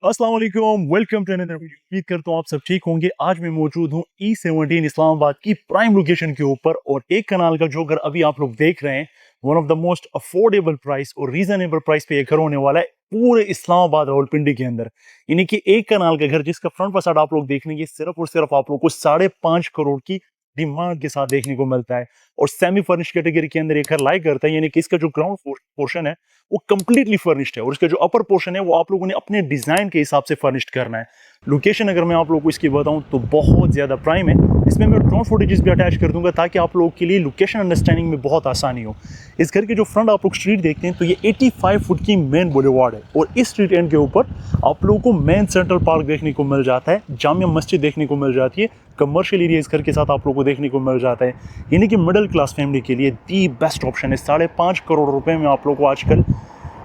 अस्सलाम वालेकुम, welcome to another video. उम्मीद करता हूँ आप सब ठीक होंगे। आज मैं मौजूद हूँ E17 इस्लामाबाद की प्राइम लोकेशन के ऊपर और एक कनाल का जो घर अभी आप लोग देख रहे हैं, one of the most affordable price और रीजनेबल प्राइस पे ये घर होने वाला है पूरे इस्लामाबाद रावलपिंडी के अंदर। यानी कि एक कनाल का घर जिसका फ्रंट फसाड आप लोग देखेंगे सिर्फ और सिर्फ आप लोग को 5.5 करोड़ की डिमांड के साथ देखने को मिलता है और सेमी फर्निश कैटेगरी के अंदर एक घर लाइक करता है। यानी कि इसका जो ग्राउंड पोर्शन है वो कंप्लीटली फर्निश्ड है और इसका जो अपर पोर्शन है वो आप लोगों ने अपने डिजाइन के हिसाब से फर्निश्ड करना है। लोकेशन अगर मैं आप लोगों को इसकी बताऊं तो बहुत ज्यादा प्राइम है। इसमें मैं ड्रोन फुटेजेस भी अटैच कर दूंगा ताकि आप लोगों के लिए लोकेशन अंडरस्टैंडिंग में बहुत आसानी हो। इस घर के जो फ्रंट आप लोग स्ट्रीट देखते हैं तो ये 85 फुट की मेन बुलेवार्ड है और इस स्ट्रीट एंड के ऊपर आप लोगों को मेन सेंट्रल पार्क देखने को मिल जाता है, जामिया मस्जिद देखने को मिल जाती है, कमर्शियल एरिया इस घर के साथ आप लोगों को देखने को मिल जाता है। यानी कि मिडिल क्लास फैमिली के लिए दी बेस्ट ऑप्शन है। 5.5 करोड़ रुपए में आप लोग को आजकल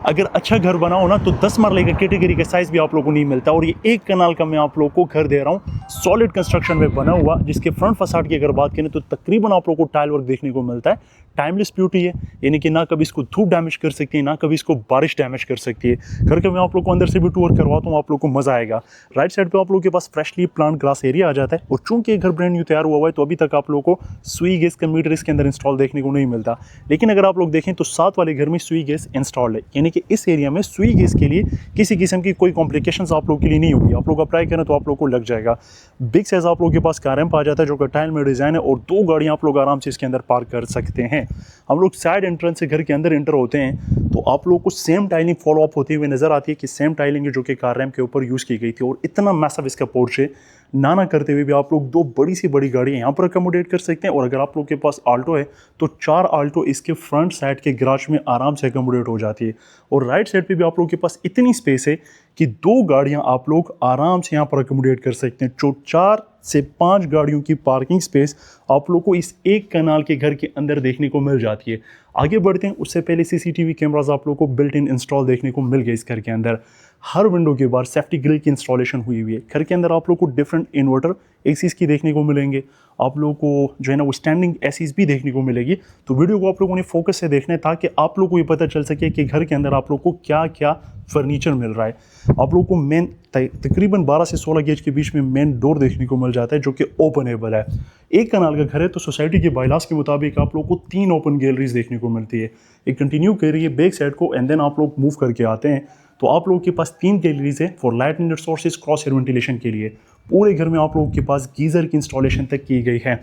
अगर अच्छा घर बनाओ ना तो 10 मरले का कैटेगरी का साइज भी आप लोगों को नहीं मिलता। और ये एक कनाल का मैं आप लोगों को घर दे रहा हूँ सॉलिड कंस्ट्रक्शन में बना हुआ, जिसके फ्रंट फसाड की अगर बात करें तो तकरीबन आप लोगों को टाइल वर्क देखने को मिलता है। टाइमलेस ब्यूटी है, यानी कि ना कभी इसको धूप डैमेज कर सकती है ना कभी इसको बारिश डैमेज कर सकती है। घर का मैं आप लोग को अंदर से भी टूर करवाता हूँ, आप लोग को मजा आएगा। राइट साइड पे आप लोगों के पास फ्रेशली प्लांट ग्रास एरिया आ जाता है और चूंकि ये घर ब्रांड न्यू तैयार हुआ है तो अभी तक आप लोगों को सुई गैस का मीटर इसके अंदर इंस्टॉल देखने को नहीं मिलता। लेकिन अगर आप लोग देखें तो साथ वाले घर में सुई गैस इंस्टॉल्ड है, यानी कि इस एरिया में सुई गैस के लिए किसी किस्म की कोई कॉम्प्लिकेशंस आप लोग के लिए नहीं होगी। आप लोग अप्लाई करें तो आप लोग को लग जाएगा। बिग साइज आप लोग के पास कार रैंप आ जाता है जो कि टाइल में डिजाइन है और 2 गाड़ियां आप लोग आराम से इसके अंदर पार्क कर सकते हैं। हम लोग साइड एंट्रेंस से घर के अंदर एंटर होते हैं तो आप लोगों को सेम टाइलिंग फॉलो अप होती हुई नजर आती है कि सेम टाइलिंग है जो कि कार रैंप के ऊपर यूज की गई थी। और इतना मैसिव इसका पोर्च है, ना करते हुए भी आप लोग 2 बड़ी सी बड़ी गाड़ियां यहाँ पर अकोमोडेट कर सकते हैं। और अगर आप लोग के पास आल्टो है तो 4 आल्टो इसके फ्रंट साइड के गैराज में आराम से अकोमोडेट हो जाती है। और राइट साइड पे भी आप लोग के पास इतनी स्पेस है कि 2 गाड़ियां आप लोग आराम से यहाँ पर अकोमोडेट कर सकते हैं। जो 4 से 5 गाड़ियों की पार्किंग स्पेस आप लोग को इस एक कनाल के घर के अंदर देखने को मिल जाती है। आगे बढ़ते हैं उससे पहले सीसीटीवी कैमरास आप लोग को बिल्ट इन इंस्टॉल देखने को मिल गए इस घर के अंदर। हर विंडो के बाहर सेफ्टी ग्रिल की इंस्टॉलेशन हुई हुई है। घर के अंदर आप लोग को डिफरेंट इन्वर्टर एसीज की देखने को मिलेंगे। आप लोगों को जो है ना वो स्टैंडिंग एसीज भी देखने को मिलेगी। तो वीडियो को आप लोगों ने फोकस से देखना है ताकि आप लोग को ये पता चल सके कि घर के अंदर आप लोग को क्या क्या फर्नीचर मिल रहा है। आप लोग को मेन तकरीबन 12 से 16 गेज के बीच में मेन डोर देखने को मिल जाता है जो कि ओपनेबल है। एक कनाल का घर है तो सोसाइटी के बायलास के मुताबिक आप लोग को 3 ओपन गैलरीज देखने को मिलती है। एक कंटिन्यू करिए बैक साइड को एंड देन आप लोग मूव करके आते हैं तो आप लोगों के पास 3 गैलरीज है for light and sources cross air ventilation के लिए। पूरे घर में आप लोगों के पास गीजर की इंस्टॉलेशन तक की गई है।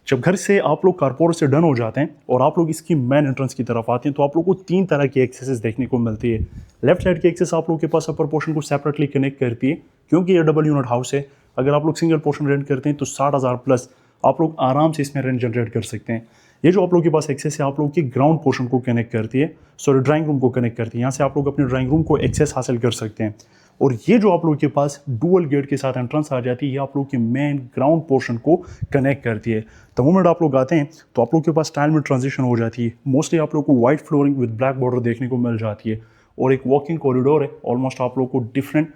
जब घर से आप लोग कारपोरेट से डन हो जाते हैं और आप लोग इसकी मेन एंट्रेंस की तरफ आते हैं तो आप लोग को 3 तरह की एक्सेसेस देखने को मिलती है। लेफ्ट साइड की एक्सेस आप लोग के पास अपर पोर्शन को सेपरेटली कनेक्ट करती है क्योंकि ये डबल यूनिट हाउस है। अगर आप लोग सिंगल पोर्शन रेंट करते हैं तो 60,000 प्लस आप लोग आराम से इसमें रेंट जनरेट कर सकते हैं। ये जो आप लोग के पास एक्सेस है आप लोग की ग्राउंड पोर्शन को कनेक्ट करती है, सॉरी ड्राइंग रूम को कनेक्ट करती है। यहाँ से आप लोग अपने ड्राइंग रूम को एक्सेस हासिल कर सकते हैं। और ये जो आप लोग के पास डुअल गेट के साथ एंट्रेंस आ जाती है ये आप लोग की मेन ग्राउंड पोर्शन को कनेक्ट करती है। द मोमेंट आप लोग आते हैं तो आप लोग के पास स्टाइल में ट्रांजिशन हो जाती है। मोस्टली आप लोग को white flooring with black border देखने को मिल जाती है और एक वॉकिंग कॉरिडोर है। ऑलमोस्ट आप लोग को डिफरेंट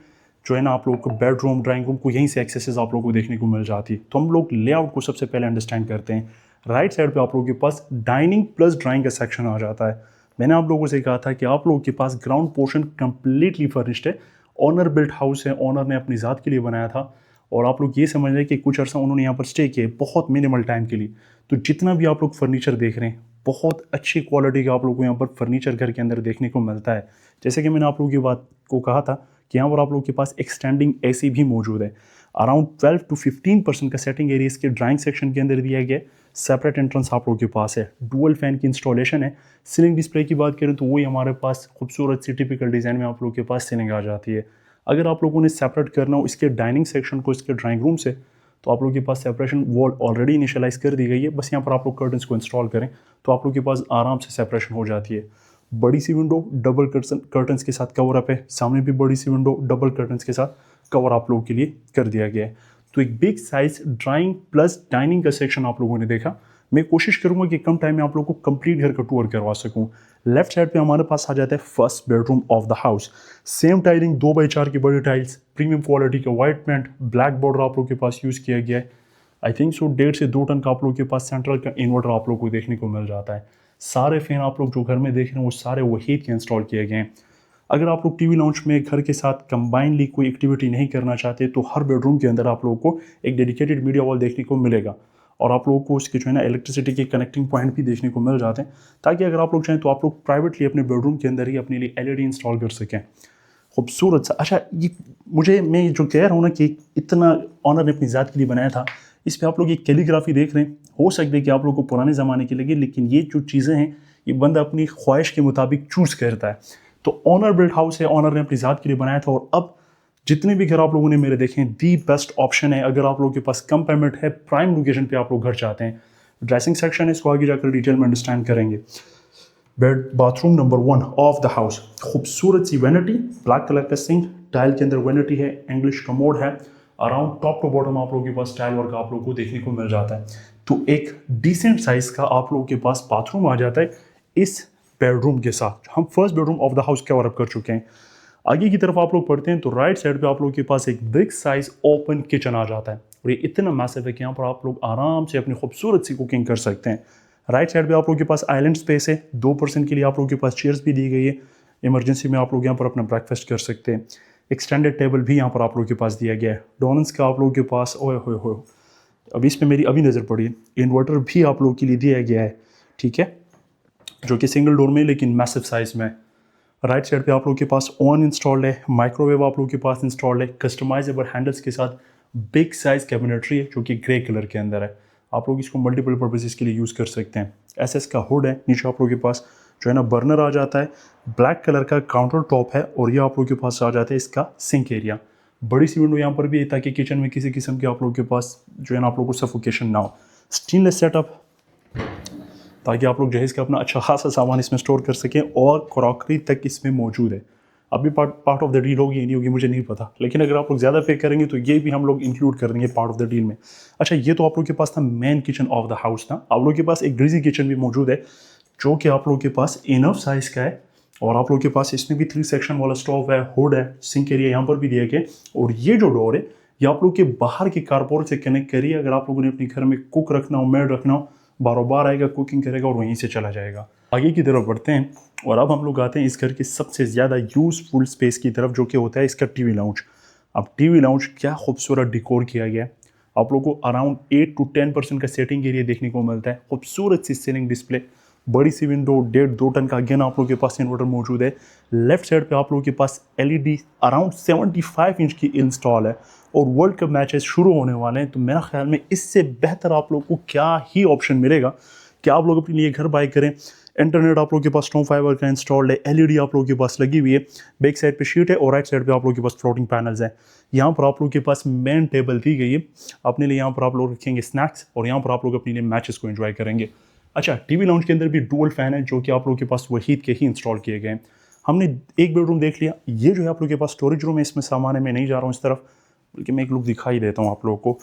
जो है ना आप लोग को बेडरूम ड्राइंग रूम को यहीं से एक्सेसेस आप लोग को देखने को मिल जाती है। तो हम लोग लेआउट को सबसे पहले अंडरस्टैंड करते हैं। राइट साइड पे आप लोगों के पास डाइनिंग प्लस ड्राइंग का सेक्शन आ जाता है। मैंने आप लोगों से कहा था कि आप लोगों के पास ग्राउंड पोर्शन कंप्लीटली फर्निश्ड है। ऑनर बिल्ट हाउस है, ऑनर ने अपनी ज़ात के लिए बनाया था और आप लोग ये समझ रहे हैं कि कुछ अर्सा उन्होंने यहाँ पर स्टे किया बहुत मिनिमल टाइम के लिए। तो जितना भी आप लोग फर्नीचर देख रहे हैं बहुत अच्छी क्वालिटी का आप लोग को यहाँ पर फर्नीचर घर के अंदर देखने को मिलता है। जैसे कि मैंने आप लोगों की बात को कहा था कि यहाँ पर आप लोगों के पास एक्सटेंडिंग एसी भी मौजूद है। अराउंड 12 to 15% का सेटिंग एरिया इसके ड्राइंग सेक्शन के अंदर दिया गया है। सेपरेट एंट्रेंस आप लोगों के पास है, डुअल फैन की इंस्टॉलेशन है। सीलिंग डिस्प्ले की बात करें तो वही हमारे पास खूबसूरत सी टिपिकल डिज़ाइन में आप लोगों के पास सीलिंग आ जाती है। अगर आप लोगों ने सेपरेट करना हो इसके डाइनिंग सेक्शन को इसके ड्राइंग रूम से तो आप लोगों के पास सेपरेशन वॉल ऑलरेडी इनिशियलाइज कर दी गई है। बस यहाँ पर आप लोग कर्टन्स को इंस्टॉल करें तो आप लोगों के पास आराम से सेपरेशन हो जाती है। बड़ी सी विंडो डबल कर्टन्स के साथ कवर अप है, सामने भी बड़ी सी विंडो डबल कर्टन्स के साथ कवर आप लोगों के लिए कर दिया गया है। तो एक big size drawing plus dining का सेक्शन आप लोगों ने देखा। मैं कोशिश करूंगा कि कम टाइम में आप लोगों को कंप्लीट घर का टूर करवा सकूं। लेफ्ट साइड पे हमारे पास आ जाता है first bedroom of the house. Same tiling 2x4 की बड़ी टाइल्स, प्रीमियम क्वालिटी का व्हाइट पेंट, ब्लैक बॉर्डर आप लोगों के पास यूज़ किया गया है। आई थिंक सो 1.5 से 2 टन का आप लोगों के पास सेंट्रल का इन्वर्टर आप लोग को देखने को मिल जाता है। सारे फैन आप लोग जो घर में देख रहे हैं वो सारे वहीद के इंस्टॉल किए गए हैं। अगर आप लोग टीवी लाउंज में घर के साथ कंबाइनली कोई एक्टिविटी नहीं करना चाहते तो हर बेडरूम के अंदर आप लोगों को एक डेडिकेटेड मीडिया वॉल देखने को मिलेगा और आप लोगों को उसके जो है ना इलेक्ट्रिसिटी के कनेक्टिंग पॉइंट भी देखने को मिल जाते हैं, ताकि अगर आप लोग चाहें तो आप लोग प्राइवेटली अपने बेडरूम के अंदर ही अपने लिए एलईडी इंस्टॉल कर सकें। खूबसूरत सा। अच्छा, ये मैं जो कह रहा हूँ ना कि इतना ऑनर ने अपनी ज़ात के लिए बनाया था, इस पर आप लोग ये कैलीग्राफी देख रहे हैं, हो सकता है कि आप लोग को पुराने ज़माने की लगे, लेकिन ये जो चीज़ें हैं ये बंदा अपनी ख्वाहिश के मुताबिक चूज़ करता है। तो ऑनर बिल्ड हाउस है, ऑनर ने अपनी ज़ात के लिए बनाया था और अब जितने भी घर आप लोगों ने मेरे देखे दी बेस्ट ऑप्शन है। अगर आप लोगों के पास कम पेमेंट है, प्राइम लोकेशन पे आप लोग घर चाहते हैं। ड्रेसिंग सेक्शन है, इसको आगे जाकर डिटेल में अंडरस्टैंड करेंगे। Bed bathroom number 1 of the house, खूबसूरत सी वेनिटी, ब्लैक कलर का सिंक, टाइल के अंदर वेनिटी है, इंग्लिश कमोड है, अराउंड टॉप टू बॉटम आप लोगों के पास टाइल वर्क आप लोगों को देखने को मिल जाता है। तो एक डिसेंट साइज का आप लोगों के पास बाथरूम आ जाता है इस बेडरूम के साथ। हम first bedroom of the house cover up कर चुके हैं। आगे की तरफ आप लोग पढ़ते हैं तो राइट साइड पे आप लोगों के पास एक बिग साइज ओपन किचन आ जाता है और ये इतना मैसिव है कि यहाँ पर आप लोग आराम से अपनी खूबसूरत सी कुकिंग कर सकते हैं। राइट साइड पे आप लोगों के पास आइलैंड स्पेस है, 2 पर्सन के लिए आप लोगों के पास चेयर्स भी दी गई है। इमरजेंसी में आप लोग यहाँ पर अपना ब्रेकफास्ट कर सकते हैं। एक्सटेंडेड टेबल भी यहाँ पर आप लोगों के पास दिया गया है। डोनल्स का आप लोगों के पास ओए होए होए, अभी इस पर मेरी अभी नज़र पड़ी है, इन्वर्टर भी आप लोगों के लिए दिया गया है, ठीक है, जो कि सिंगल डोर में लेकिन मैसिव साइज में। राइट साइड पे आप लोगों के पास ओवन इंस्टॉल्ड है, माइक्रोवेव आप लोगों के पास इंस्टॉल्ड है, कस्टमाइजेबल हैंडल्स के साथ बिग साइज कैबिनेटरी है जो कि ग्रे कलर के अंदर है। आप लोग इसको मल्टीपल पर्पसेस के लिए यूज़ कर सकते हैं। एसएस का हुड है, नीचे आप लोगों के पास जो है ना बर्नर आ जाता है, ब्लैक कलर का काउंटर टॉप है और ये आप लोगों के पास आ जाता है इसका सिंक एरिया। बड़ी सी विंडो यहाँ पर भी है ताकि किचन में किसी किस्म के आप लोगों के पास जो है ना आप लोगों को सफोकेशन ना हो। स्टेनलेस सेटअप ताकि आप लोग जो है इसका अपना अच्छा खासा सामान इसमें स्टोर कर सकें और क्रॉकरी तक इसमें मौजूद है। अभी पार्ट ऑफ द डील होगी या नहीं होगी मुझे नहीं पता, लेकिन अगर आप लोग ज़्यादा पे करेंगे तो ये भी हम लोग इंक्लूड कर देंगे पार्ट ऑफ द डील में। अच्छा, ये तो आप लोग के पास था main kitchen of the house था। आप लोग के पास एक ग्रीजी किचन भी मौजूद है जो कि आप लोग के पास इनफ साइज का है और आप लोग के पास इसमें भी 3 सेक्शन वाला स्टोव है, हुड है, सिंक एरिया यहाँ पर भी दिया गया। और ये जो डोर है ये आप लोग के बाहर के कारपोर्ट से कनेक्ट करिए। अगर आप लोगों ने अपने घर में कुक रखना हो, मेड रखना हो, बारों बार आएगा, कुकिंग करेगा और वहीं से चला जाएगा। आगे की तरफ बढ़ते हैं और अब हम लोग आते हैं इस घर की सबसे ज़्यादा यूज़फुल स्पेस की तरफ, जो कि होता है इसका टीवी लाउंज। अब टीवी लाउंज क्या खूबसूरत डिकोर किया गया है। आप लोगों को अराउंड 8 to 10% का सेटिंग एरिया देखने को मिलता है। खूबसूरत सी सीलिंग डिस्प्ले, बड़ी सी विंडो, 1.5-2 टन का अगेन आप लोगों के पास इन्वर्टर मौजूद है। लेफ्ट साइड पे आप लोगों के पास एलईडी अराउंड 75 इंच की इंस्टॉल है और वर्ल्ड कप मैचेस शुरू होने वाले हैं, तो मेरा ख्याल में इससे बेहतर आप लोगों को क्या ही ऑप्शन मिलेगा कि आप लोग अपने लिए घर बाय करें। इंटरनेट आप लोगों के पास स्टोन फाइबर का इंस्टॉल्ड है, एलईडी आप लोगों के पास लगी हुई है, बैक साइड पे शीट है और राइट साइड पे आप लोगों के पास फ्लोटिंग पैनल्स हैं। यहाँ पर आप लोगों के पास मेन टेबल दी गई है, अपने लिए यहाँ पर आप लोग रखेंगे स्नैक्स और यहाँ पर आप लोग अपने लिए मैचेस को एंजॉय करेंगे। अच्छा, टीवी लाउंज के अंदर भी डुअल फैन है जो कि आप लोगों के पास वहीद के ही इंस्टॉल किए गए हैं। हमने एक बेडरूम देख लिया, ये जो है आप लोगों के पास स्टोरेज रूम है। इसमें सामान है, मैं नहीं जा रहा हूँ इस तरफ, बल्कि मैं एक लुक दिखाई देता हूँ आप लोगों को।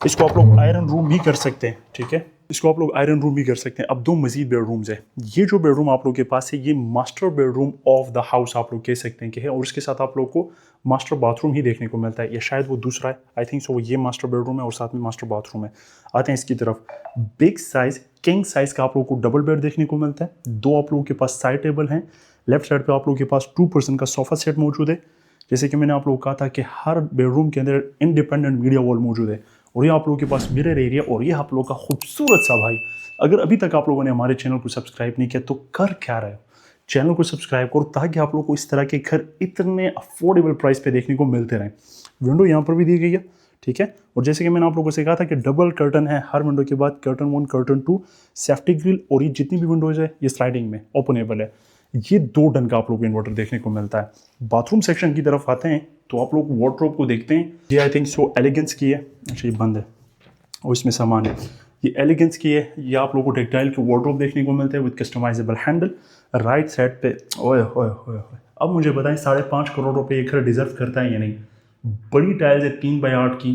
इसको आप लोग आयरन रूम भी कर सकते हैं, ठीक है, इसको आप लोग आयरन रूम भी कर सकते हैं। अब 2 मजीद बेडरूम्स है। ये जो बेडरूम आप लोगों के पास है ये master bedroom of the house आप लोग कह सकते हैं कि है, और इसके साथ आप लोग को मास्टर बाथरूम ही देखने को मिलता है, या शायद वो दूसरा है, आई थिंक सो। ये मास्टर बेडरूम है और साथ में मास्टर बाथरूम है। आते हैं इसकी तरफ। बिग साइज किंग साइज का आप लोगों को डबल बेड देखने को मिलता है। 2 आप लोगों के पास साइड टेबल हैं। लेफ्ट साइड पे आप लोगों के पास 2 पर्सन का सोफा सेट मौजूद है। जैसे कि मैंने आप लोगों को कहा था कि हर बेडरूम के अंदर इंडिपेंडेंट मीडिया वॉल मौजूद है और ये आप लोगों के पास मिरर एरिया और ये आप लोगों का खूबसूरत सा भाई। अगर अभी तक आप लोगों ने हमारे चैनल को सब्सक्राइब नहीं किया तो कर क्या रहे हो, चैनल को सब्सक्राइब करो ताकि आप लोगों को इस तरह के घर इतने अफोर्डेबल प्राइस पे देखने को मिलते रहें। विंडो यहाँ पर भी दी गई है, ठीक है, और जैसे कि मैंने आप लोगों से कहा था कि डबल कर्टन है हर विंडो के बाद, कर्टन 1 कर्टन 2, सेफ्टी ग्रिल, और ये जितनी भी विंडोज है ये स्लाइडिंग में ओपनेबल है। ये 2 टन का आप लोग को इन्वर्टर देखने को मिलता है। बाथरूम सेक्शन की तरफ आते हैं तो आप लोग वार्डरोब को देखते हैं। ये आई थिंक सो एलिगेंस की है। अच्छा, ये बंद है और इसमें सामान है। ये एलिगेंस की है। ये आप लोगों को टेक्टाइल के वार्डरोब देखने को मिलते हैं with customisable handle. Right side पे ओए होए होए, अब मुझे बताएं 5.5 करोड़ रुपए ये घर डिजर्व करता है या नहीं। बड़ी टाइल्स है 3x8 की,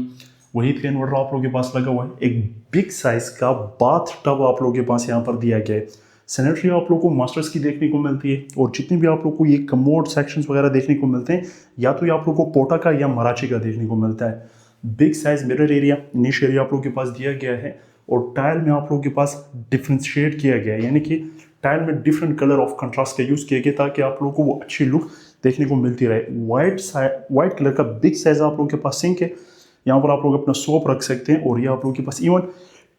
वही का इन्वर्टर आप लोगों के पास लगा हुआ है। एक बिग साइज का बाथ टब आप लोगों के पास यहाँ पर दिया गया है। सैनिटरी आप लोगों को मास्टर्स की देखने को मिलती है और जितनी भी आप लोग को ये कमोड सेक्शंस वगैरह देखने को मिलते हैं या तो ये आप लोग को पोटा का या मराची का देखने को मिलता है। बिग साइज मिरर एरिया, निश एरिया आप लोगों के पास दिया गया है और टाइल में आप लोगों के पास डिफ्रेंशिएट किया गया है, यानी कि टाइल में डिफरेंट कलर ऑफ कंट्रास्ट का यूज़ किया गया ताकि आप लोगों को वो अच्छी लुक देखने को मिलती रहे। वाइट कलर का बिग साइज आप लोगों के पास सिंक है, यहाँ पर आप लोग अपना सोप रख सकते हैं, और ये आप लोगों के पास इवन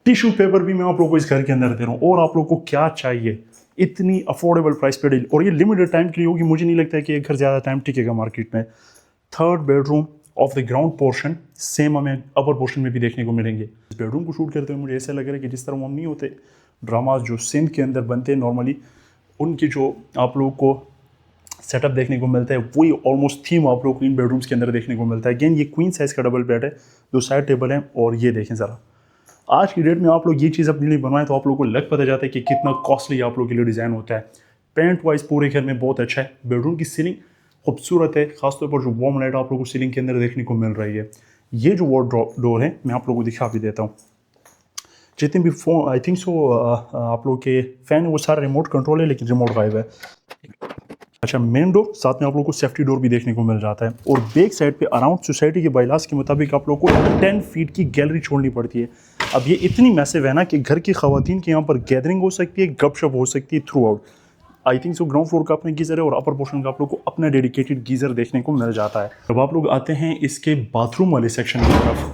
टिश्यू पेपर भी मैं आप लोगों को इस घर के अंदर दे रहा हूँ। और आप लोगों को क्या चाहिए, इतनी अफोर्डेबल प्राइस पे डील, और ये लिमिटेड टाइम के लिए होगी। मुझे नहीं लगता है कि ये घर ज़्यादा टाइम टिकेगा मार्केट में। Third bedroom of the ground portion same हमें अपर पोर्शन में भी देखने को मिलेंगे। इस बेडरूम को शूट करते हुए मुझे ऐसा लग रहा है कि जिस तरह वो हम नहीं होते ड्रामाज जो सिंध के अंदर बनते हैं नॉर्मली, उनकी जो आप लोगों को सेटअप देखने को मिलता है वही ऑलमोस्ट थीम आप लोग को इन बेडरूम्स के अंदर देखने को मिलता है। अगेन ये क्वीन साइज का डबल बेड है, 2 साइड टेबल है, और ये देखें ज़रा आज की डेट में आप लोग ये चीज़ अपने लिए बनवाएं तो आप लोगों को लग पता जाता है कि कितना कॉस्टली आप लोगों के लिए डिज़ाइन होता है। पेंट वाइज पूरे घर में बहुत अच्छा है। बेडरूम की सीलिंग खूबसूरत है, खासतौर पर जो वार्म लाइट आप लोगों को सीलिंग के अंदर देखने को मिल रही है। ये जो वार्डरोब डोर है मैं आप लोगों को दिखा भी देता हूँ। जितने भी फोन आई थिंक सो आप लोग के फैन वो सारा रिमोट कंट्रोल है, लेकिन रिमोट गायब है। अच्छा, मेन डोर, साथ में आप लोगों को सेफ्टी डोर भी देखने को मिल जाता है। और बैक साइड पे अराउंड सोसाइटी के बाइलास के मुताबिक आप लोगों को 10 फीट की गैलरी छोड़नी पड़ती है। अब ये इतनी मैसिव है ना कि घर की खवातीन के यहाँ पर गैदरिंग हो सकती है, गपशप हो सकती है through out. I think so ground floor का अपना गीज़र है और अपर पोर्शन का आप लोग को अपना डेडिकेटेड गीज़र देखने को मिल जाता है। अब आप लोग आते हैं इसके बाथरूम वाले सेक्शन की तरफ,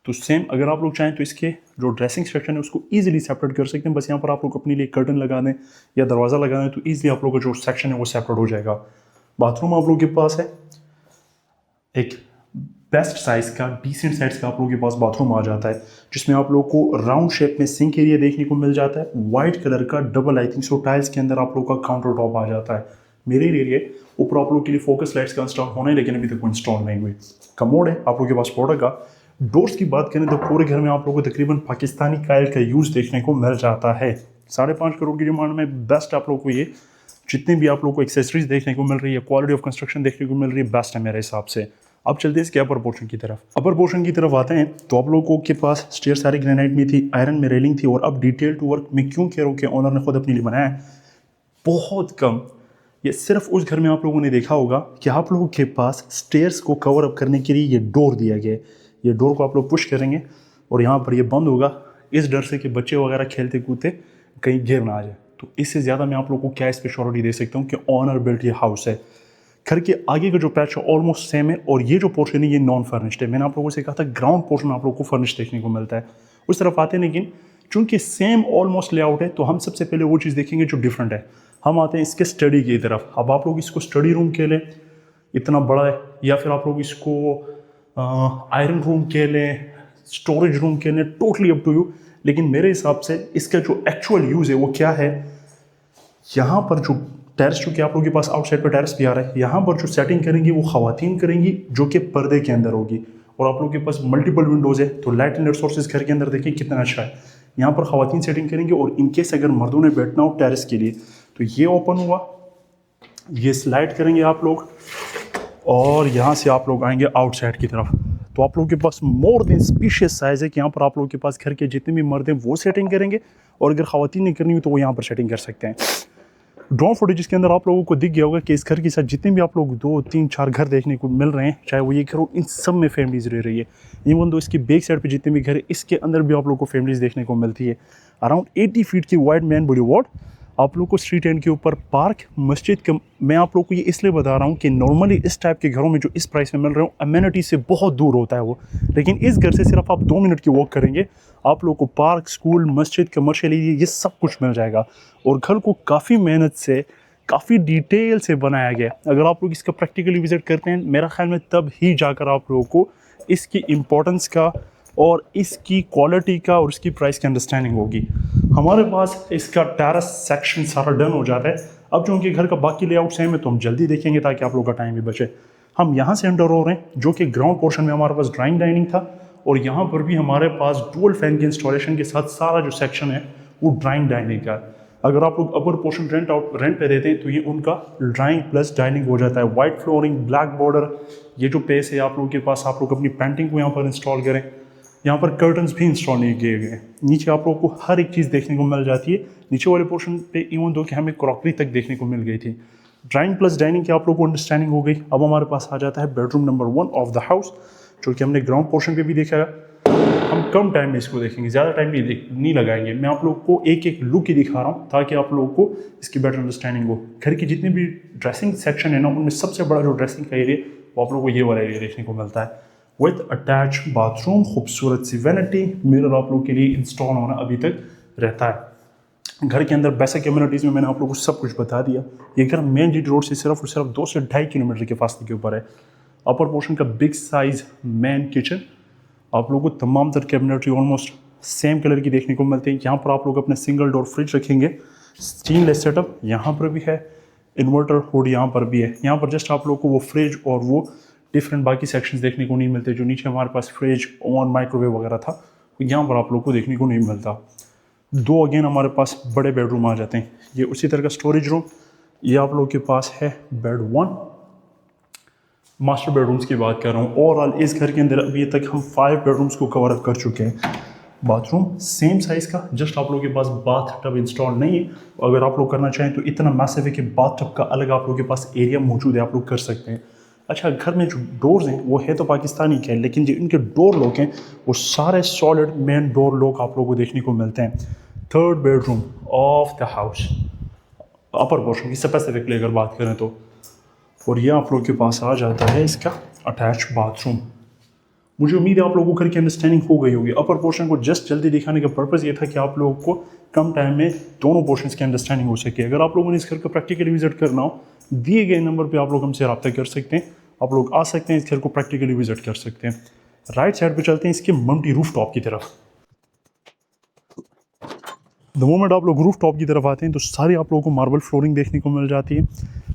तो सेम अगर आप लोग चाहें तो इसके जो ड्रेसिंग सेक्शन है उसको इजीली सेपरेट कर सकते हैं। बस यहाँ पर आप लोग अपने लिए कर्टन लगा दें या दरवाज़ा लगा दें तो इजीली आप लोग का जो सेक्शन है वो सेपरेट हो जाएगा। बाथरूम आप लोग के पास है एक बेस्ट साइज का, डिसेंट साइज का आप लोगों के पास बाथरूम आ जाता है, जिसमें आप लोग को राउंड शेप में सिंक एरिया देखने को मिल जाता है। वाइट कलर का double I think so tiles के अंदर आप लोग का काउंटर टॉप आ जाता है। मेरे एरिया ऊपर आप लोग के लिए फोकस लाइट्स का इंस्टॉल होना है, लेकिन अभी तक वो इंस्टॉल नहीं हुई। कमोड है आप लोग के पास प्रोडक्ट का। डोर्स की बात करें तो पूरे घर में आप लोगों को तकरीबन पाकिस्तानी कायल का यूज़ देखने को मिल जाता है। 5.5 करोड़ की डिमांड में बेस्ट आप लोग को ये जितने भी आप लोग को एक्सेसरीज देखने को मिल रही है, क्वालिटी ऑफ कंस्ट्रक्शन देखने को मिल रही है, बेस्ट है मेरे हिसाब से। अब चलते हैं इसके अपर पोर्शन की तरफ। अपर पोर्शन की तरफ आते हैं तो आप लोगों के पास स्टेयर सारी ग्रेनाइट में थी, आयरन में रेलिंग थी, और अब डिटेल टू वर्क मैं क्यों कह रहा हूँ कि ओनर ने खुद अपने लिए बनाया है। बहुत कम, ये सिर्फ उस घर में आप लोगों ने देखा होगा कि आप लोगों के पास स्टेयर्स को कवर अप करने के लिए ये डोर दिया गया है। ये डोर को आप लोग पुश करेंगे और यहाँ पर ये बंद होगा, इस डर से कि बच्चे वगैरह खेलते कूदते कहीं गिर ना आ जाए। तो इससे ज़्यादा मैं आप लोगों को क्या इस पर श्योरिटी दे सकता हूँ कि ऑनर बिल्ट ये हाउस है। घर के आगे का जो पैच है ऑलमोस्ट सेम है, और ये जो पोर्शन है ये नॉन फर्निश्ड है। मैंने आप लोगों से कहा था ग्राउंड पोर्शन आप लोगों को फर्निश्ड देखने को मिलता है, उस तरफ आते हैं। लेकिन चूंकि सेम ऑलमोस्ट लेआउट है तो हम सबसे पहले वो चीज़ देखेंगे जो डिफरेंट है। हम आते हैं इसके स्टडी की तरफ। अब आप लोग इसको स्टडी रूम के लें, इतना बड़ा है, या फिर आप लोग इसको आयरन रूम के लें, स्टोरेज रूम के लें, टोटली अप टू यू। लेकिन मेरे हिसाब से इसका जो एक्चुअल यूज़ है वो क्या है, यहाँ पर जो टेरेस, चूँकि आप लोगों के पास आउटसाइड पर टेरेस भी आ रहा है, यहाँ पर जो सेटिंग करेंगी वो खवातीन करेंगी जो कि पर्दे के अंदर होगी। और आप लोगों के पास मल्टीपल विंडोज़ है, तो लाइट एंड सोर्सेज घर के अंदर देखें कितना अच्छा है। यहाँ पर खवातीन सेटिंग करेंगे, और इनकेस अगर मर्दों ने बैठना हो टेरेस के लिए तो ये ओपन हुआ, ये स्लाइड करेंगे आप लोग, और यहाँ से आप लोग आएंगे आउटसाइड की तरफ। तो आप लोगों के पास मोर देन स्पीशियस साइज़ है कि यहाँ पर आप लोगों के पास घर के जितने भी मर्द हैं वो सेटिंग करेंगे, और अगर खवातीन ने करनी हो तो वो यहाँ पर सेटिंग कर सकते हैं। ड्रोन फुटेज के अंदर आप लोगों को दिख गया होगा कि इस घर के साथ जितने भी आप लोग 2, 3, 4 घर देखने को मिल रहे हैं, चाहे वो ये घर हो, इन सब में फैमिलीज रह रही है। इवन दो इसकी बैक साइड पे जितने भी घर है इसके अंदर भी आप लोग को फैमिलीज देखने को मिलती है। अराउंड 80 फीट की वाइड मैन बॉलीवुड आप लोग को स्ट्रीट एंड के ऊपर पार्क, मस्जिद का। मैं आप लोग को ये इसलिए बता रहा हूँ कि नॉर्मली इस टाइप के घरों में जो इस प्राइस में मिल रहे हो अमेनिटी से बहुत दूर होता है वो, लेकिन इस घर से सिर्फ आप 2 मिनट की वॉक करेंगे, आप लोग को पार्क, स्कूल, मस्जिद, कमर्शियल एरिया, ये सब कुछ मिल जाएगा। और घर को काफ़ी मेहनत से, काफ़ी डिटेल से बनाया गया। अगर आप लोग इसका प्रैक्टिकली विजिट करते हैं, मेरा ख्याल में तब ही जाकर आप लोगों को इसकी इम्पोर्टेंस का और इसकी क्वालिटी का और इसकी प्राइस की अंडरस्टैंडिंग होगी। हमारे पास इसका टेरेस सेक्शन सारा डन हो जाता है। अब जो उनके घर का बाकी लेआउट सेम है तो हम जल्दी देखेंगे ताकि आप लोग का टाइम भी बचे। हम यहाँ से एंटर हो रहे हैं, जो कि ग्राउंड पोर्शन में हमारे पास ड्राइंग डाइनिंग था, और यहाँ पर भी हमारे पास डुअल फैन के इंस्टॉलेशन के साथ सारा जो सेक्शन है वो ड्राइंग डाइनिंग का। अगर आप लोग अपर पोर्शन रेंट पे देते हैं तो ये उनका ड्राइंग प्लस डाइनिंग हो जाता है। वाइट फ्लोरिंग, ब्लैक बॉर्डर, ये जो पेस है आप लोगों के पास, आप लोग अपनी पेंटिंग को यहाँ पर इंस्टॉल करें। यहाँ पर कर्टन्स भी इंस्टॉल नहीं किए गए। नीचे आप लोगों को हर एक चीज़ देखने को मिल जाती है। नीचे वाले पोर्शन पे इवन दो कि हमें क्रॉकरी तक देखने को मिल गई थी। ड्राइंग प्लस डाइनिंग की आप लोगों को अंडरस्टैंडिंग हो गई। अब हमारे पास आ जाता है bedroom number 1 of the house, जो कि हमने ग्राउंड पोर्शन पे भी देखा है। हम कम टाइम में इसको देखेंगे, ज़्यादा टाइम नहीं लगाएंगे। मैं आप लोग को एक एक लुक ही दिखा रहा हूँ ताकि आप लोगों को इसकी बेटर अंडरस्टैंडिंग हो। घर की जितनी भी ड्रेसिंग सेक्शन है ना, उनमें सबसे बड़ा जो ड्रेसिंग का एरिया वो आप लोग को ये वाला एरिया देखने को मिलता है, विद अटैच बाथरूम, खूबसूरत सी वैनिटी मिरर आप लोग के लिए इंस्टॉल होना अभी तक रहता है। घर के अंदर बेसिक कम्युनिटीज़ में मैंने आप लोगों को सब कुछ बता दिया। ये घर मेन जी रोड से सिर्फ और सिर्फ 2 से 2.5 किलोमीटर के फासले के ऊपर है। अपर पोर्शन का बिग साइज मेन किचन, आप लोगों को तमाम तर कैबिनेटरी ऑलमोस्ट सेम कलर की देखने को मिलती है। यहाँ पर आप लोग अपने सिंगल डोर फ्रिज रखेंगे, स्टेनलेस सेटअप यहाँ पर भी है, इन्वर्टर हुड यहाँ पर भी है। यहाँ पर जस्ट आप लोग को वो फ्रिज और वो डिफरेंट बाकी सेक्शंस देखने को नहीं मिलते जो नीचे हमारे पास फ्रिज, ओवन, माइक्रोवेव वगैरह था, तो यहाँ पर आप लोग को देखने को नहीं मिलता। 2 अगेन हमारे पास बड़े बेडरूम आ जाते हैं। ये उसी तरह का स्टोरेज रूम, ये आप लोग के पास है बेड 1। मास्टर बेडरूम्स की बात कर रहा हूँ। ओवरऑल इस घर के अंदर अभी तक हम 5 बेडरूम्स को कवर अप कर चुके हैं। बाथरूम सेम साइज़ का, जस्ट आप लोगों के पास बाथ टब इंस्टॉल नहीं है। अगर आप लोग करना चाहें तो इतना मैसिव है कि बाथ टब का अलग आप लोगों के पास एरिया मौजूद है, आप लोग कर सकते हैं। अच्छा, घर में जो डोर्स हैं वो है तो पाकिस्तानी के हैं, लेकिन जो इनके डोर लॉक हैं वो सारे सॉलिड मेन डोर लॉक आप लोगों को देखने को मिलते हैं। 3rd bedroom of the house, upper portion की स्पेसिफिकली अगर बात करें तो, और ये आप लोगों के पास आ जाता है इसका अटैच बाथरूम। मुझे उम्मीद है आप लोगों को घर की अंडरस्टैंडिंग हो गई होगी। अपर पोर्शन को जस्ट जल्दी दिखाने का पर्पज़ ये था कि आप लोगों को कम टाइम में दोनों पोर्शंस की अंडरस्टैंडिंग हो सके। अगर आप लोगों ने इस घर को प्रैक्टिकली विजिट करना हो, दिए गए नंबर पे आप लोग हमसे रब्ता कर सकते हैं। आप लोग आ सकते हैं, इस घर को प्रैक्टिकली विजिट कर सकते हैं। राइट साइड पे चलते हैं इसके मल्टी रूफ टॉप की तरफ। द मोमेंट आप लोग रूफ टॉप की तरफ आते हैं तो सारी आप लोगों को मार्बल फ्लोरिंग देखने को मिल जाती है।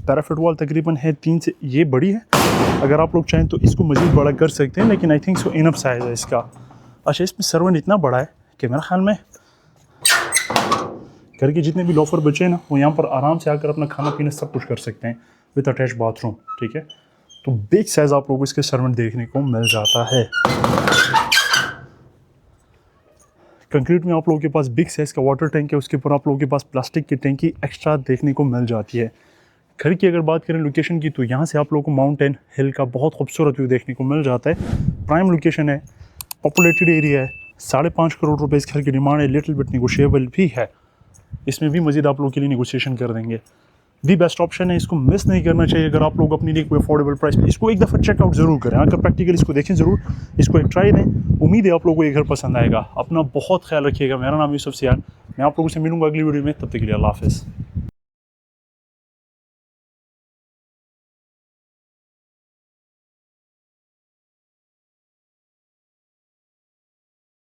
पैराफिट वॉल तकरीबन है 3 से, ये बड़ी है, अगर आप लोग चाहें तो इसको मज़ीद बड़ा कर सकते हैं, लेकिन I think so enough size है इसका। अच्छा, इसमें सर्वेंट इतना बड़ा है कि मेरा ख्याल में घर के जितने भी लोफर बचे हैं ना, वो यहाँ पर आराम से आकर अपना खाना पीना सब कुछ कर सकते हैं विद अटैच बाथरूम। ठीक है, तो बिग साइज़ आप लोगों को इसके सर्वेंट देखने को मिल जाता है। कंक्रीट में आप लोगों के पास बिग साइज़ का वाटर टैंक है, उसके ऊपर आप लोगों के पास प्लास्टिक की टैंकी एक्स्ट्रा देखने को मिल जाती है। घर की अगर बात करें लोकेशन की, तो यहाँ से आप लोगों को माउंटेन हिल का बहुत खूबसूरत व्यू देखने को मिल जाता है। प्राइम लोकेशन है, पॉपुलेटेड एरिया है, 5.5 करोड़ रुपए इस घर की डिमांड है, लिटिल बिट नेगोशिएबल भी है। इसमें भी मज़ीद आप लोगों के लिए नेगोशिएशन कर देंगे। दी बेस्ट ऑप्शन है, इसको मिस नहीं करना चाहिए। अगर आप लोग अपनी लिए कोई अफोर्डेबल प्राइस पे, इसको एक दफ़ा चेकआउट ज़रूर करें, आकर प्रैक्टिकल इसको देखें ज़रूर, इसको एक ट्राई दें। उम्मीद है आप लोगों को ये घर पसंद आएगा। अपना बहुत ख्याल रखिएगा। मेरा नाम यूसुफ सियान, मैं आप लोगों से मिलूंगा अगली वीडियो में। तब तक के लिए अल्लाह हाफ़िज़।